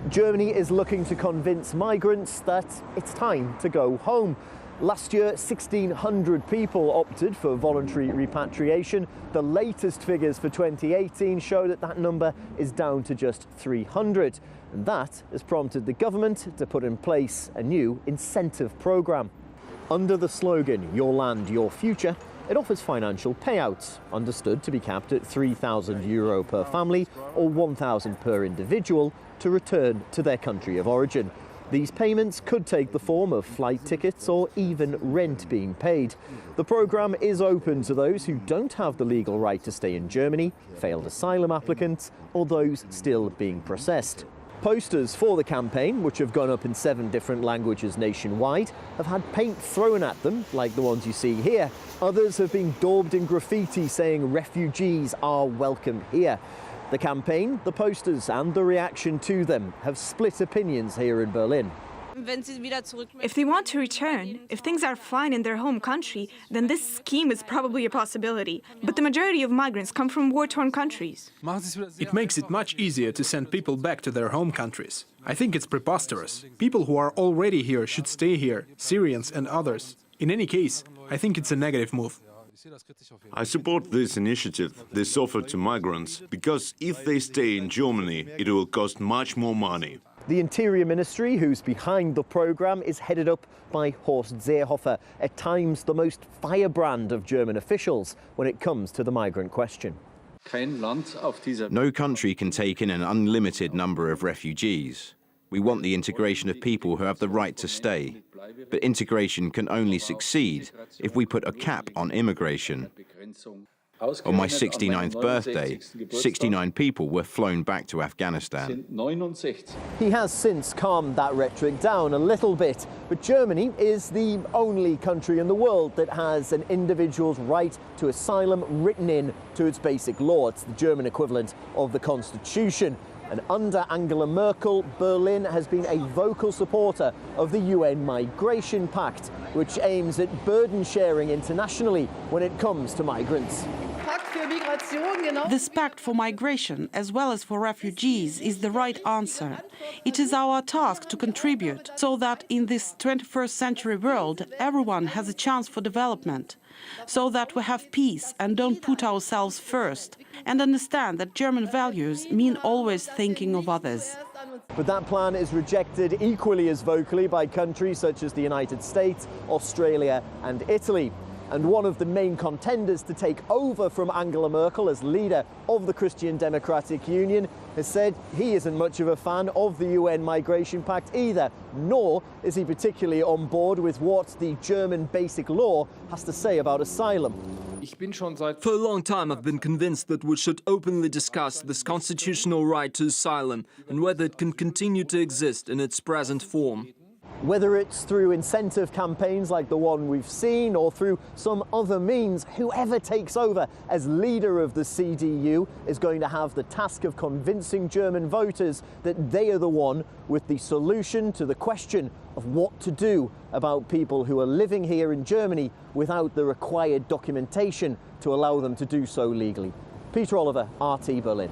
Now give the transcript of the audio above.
Germany is looking to convince migrants that it's time to go home. Last year, 1,600 people opted for voluntary repatriation. The latest figures for 2018 show that that number is down to just 300. And that has prompted the government to put in place a new incentive programme. Under the slogan, "Your land, your future," it offers financial payouts, understood to be capped at €3,000 per family or €1,000 per individual, to return to their country of origin. These payments could take the form of flight tickets or even rent being paid. The programme is open to those who don't have the legal right to stay in Germany, failed asylum applicants, or those still being processed. Posters for the campaign, which have gone up in 7 different languages nationwide, have had paint thrown at them, like the ones you see here. Others have been daubed in graffiti saying refugees are welcome here. The campaign, the posters and the reaction to them have split opinions here in Berlin. If they want to return, if things are fine in their home country, then this scheme is probably a possibility. But the majority of migrants come from war-torn countries. It makes it much easier to send people back to their home countries. I think it's preposterous. People who are already here should stay here, Syrians and others. In any case, I think it's a negative move. I support this initiative, this offer to migrants, because if they stay in Germany, it will cost much more money. The Interior Ministry, who's behind the programme, is headed up by Horst Seehofer, at times the most firebrand of German officials when it comes to the migrant question. No country can take in an unlimited number of refugees. We want the integration of people who have the right to stay. But integration can only succeed if we put a cap on immigration. On my 69th birthday, 69 people were flown back to Afghanistan. He has since calmed that rhetoric down a little bit, but Germany is the only country in the world that has an individual's right to asylum written in to its basic law. It's the German equivalent of the Constitution. And under Angela Merkel, Berlin has been a vocal supporter of the UN Migration Pact, which aims at burden sharing internationally when it comes to migrants. This pact for migration, as well as for refugees, is the right answer. It is our task to contribute so that in this 21st century world, everyone has a chance for development, so that we have peace and don't put ourselves first, and understand that German values mean always thinking of others. But that plan is rejected equally as vocally by countries such as the United States, Australia and Italy. And one of the main contenders to take over from Angela Merkel as leader of the Christian Democratic Union has said he isn't much of a fan of the UN Migration Pact either, nor is he particularly on board with what the German basic law has to say about asylum. For a long time I've been convinced that we should openly discuss this constitutional right to asylum and whether it can continue to exist in its present form. Whether it's through incentive campaigns like the one we've seen or through some other means, whoever takes over as leader of the CDU is going to have the task of convincing German voters that they are the one with the solution to the question of what to do about people who are living here in Germany without the required documentation to allow them to do so legally. Peter Oliver, RT Berlin.